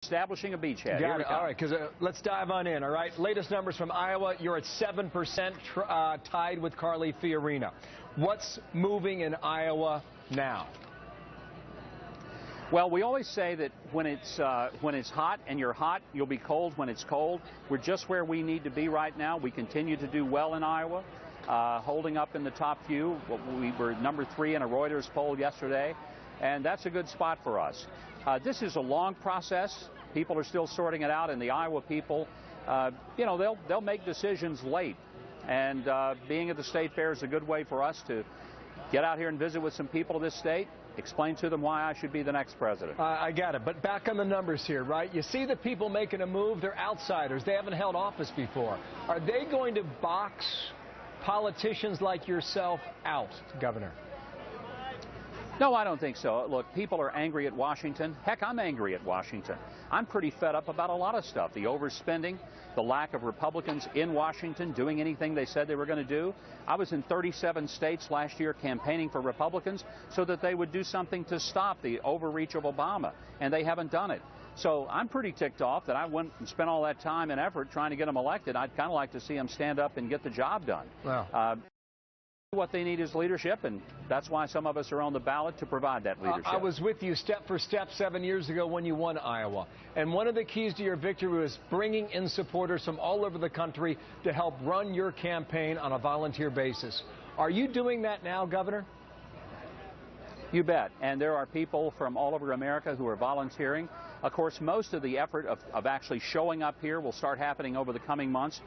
establishing a beachhead. Got it. All right, because let's dive on in. All right, latest numbers from Iowa. You're at 7% tied with Carly Fiorina. What's moving in Iowa now? Well, we always say that when it's hot and you're hot, you'll be cold when it's cold. We're just where we need to be right now. We continue to do well in Iowa, holding up in the top few. We were number 3 in a Reuters poll yesterday, and that's a good spot for us. This is a long process. People are still sorting it out, and the Iowa people, they'll make decisions late. And being at the state fair is a good way for us to get out here and visit with some people of this state, explain to them why I should be the next president. I got it. But back on the numbers here, right? You see the people making a move. They're outsiders. They haven't held office before. Are they going to box politicians like yourself out, Governor? No, I don't think so. Look, people are angry at Washington. Heck, I'm angry at Washington. I'm pretty fed up about a lot of stuff. The overspending, the lack of Republicans in Washington doing anything they said they were going to do. I was in 37 states last year campaigning for Republicans so that they would do something to stop the overreach of Obama, and they haven't done it. So I'm pretty ticked off that I went and spent all that time and effort trying to get them elected. I'd kind of like to see them stand up and get the job done. Wow. What they need is leadership, and that's why some of us are on the ballot to provide that leadership. I was with you step for step 7 years ago when you won Iowa, and one of the keys to your victory was bringing in supporters from all over the country to help run your campaign on a volunteer basis. Are you doing that now, Governor? You bet. And there are people from all over America who are volunteering. Of course, most of the effort of actually showing up here will start happening over the coming months.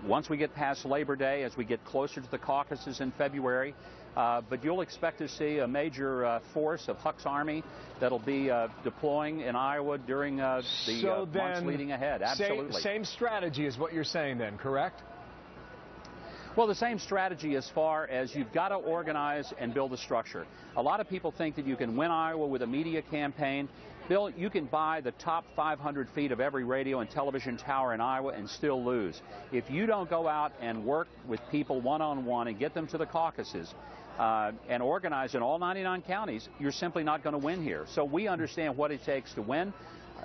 Once we get past Labor Day, as we get closer to the caucuses in February. But you'll expect to see a major force of Huck's Army that'll be deploying in Iowa during the months leading ahead. Absolutely. Same strategy is what you're saying then, correct? Well, the same strategy as far as you've got to organize and build a structure. A lot of people think that you can win Iowa with a media campaign. Bill, you can buy the top 500 feet of every radio and television tower in Iowa and still lose. If you don't go out and work with people one-on-one and get them to the caucuses and organize in all 99 counties, you're simply not going to win here. So we understand what it takes to win.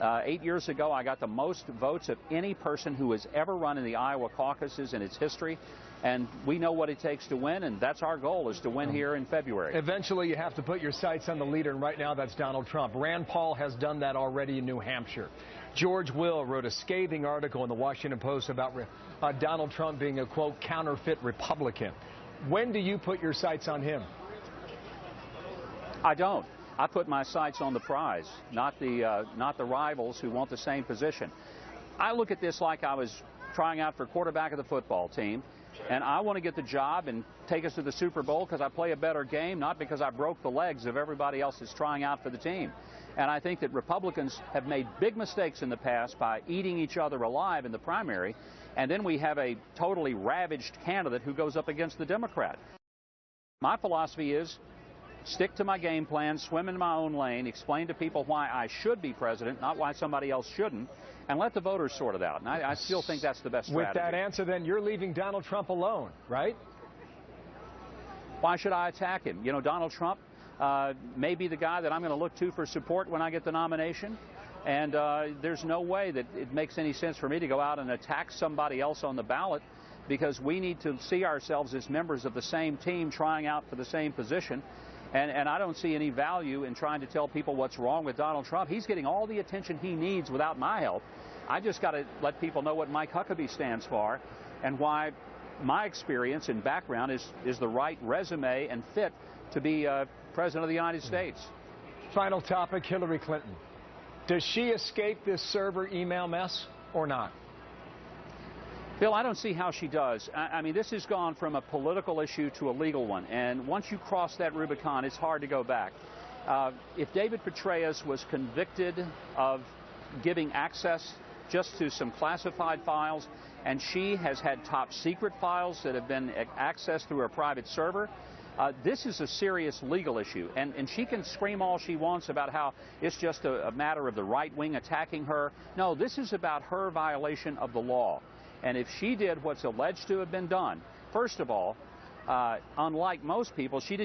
8 years ago, I got the most votes of any person who has ever run in the Iowa caucuses in its history. And we know what it takes to win, and that's our goal, is to win here in February. Eventually, you have to put your sights on the leader, and right now that's Donald Trump. Rand Paul has done that already in New Hampshire. George Will wrote a scathing article in the Washington Post about Donald Trump being a, quote, counterfeit Republican. When do you put your sights on him? I don't. I put my sights on the prize, not the rivals who want the same position. I look at this like I was trying out for quarterback of the football team. And I want to get the job and take us to the Super Bowl because I play a better game, not because I broke the legs of everybody else that's trying out for the team. And I think that Republicans have made big mistakes in the past by eating each other alive in the primary, and then we have a totally ravaged candidate who goes up against the Democrat. My philosophy is stick to my game plan, swim in my own lane, explain to people why I should be president, not why somebody else shouldn't, and let the voters sort it out. And I still think that's the best strategy. With that answer, then, you're leaving Donald Trump alone, right? Why should I attack him? You know, Donald Trump may be the guy that I'm going to look to for support when I get the nomination. And there's no way that it makes any sense for me to go out and attack somebody else on the ballot, because we need to see ourselves as members of the same team trying out for the same position. And I don't see any value in trying to tell people what's wrong with Donald Trump. He's getting all the attention he needs without my help. I just got to let people know what Mike Huckabee stands for and why my experience and background is the right resume and fit to be President of the United States. Final topic, Hillary Clinton. Does she escape this server email mess or not? Bill, I don't see how she does. I mean, this has gone from a political issue to a legal one, and once you cross that Rubicon, it's hard to go back. If David Petraeus was convicted of giving access just to some classified files, and she has had top secret files that have been accessed through a private server, this is a serious legal issue, and she can scream all she wants about how it's just a matter of the right wing attacking her. No, this is about her violation of the law. And if she did what's alleged to have been done, first of all, unlike most people, she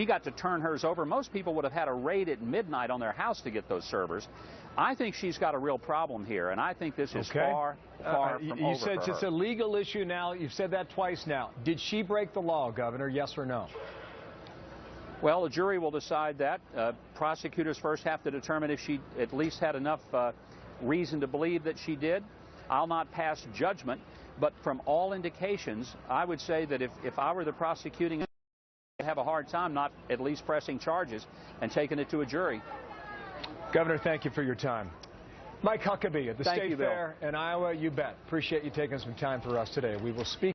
got to turn hers over. Most people would have had a raid at midnight on their house to get those servers. I think she's got a real problem here, and I think this is far from over You said for it's her. a legal issue now. You've said that twice now. Did she break the law, Governor, yes or no? Well, the jury will decide that. Prosecutors first have to determine if she at least had enough reason to believe that she did. I'll not pass judgment, but from all indications, I would say that if I were the prosecuting, I'd have a hard time not at least pressing charges and taking it to a jury. Governor, thank you for your time. Mike Huckabee at the State Fair in Iowa, you bet. Appreciate you taking some time for us today. We will speak.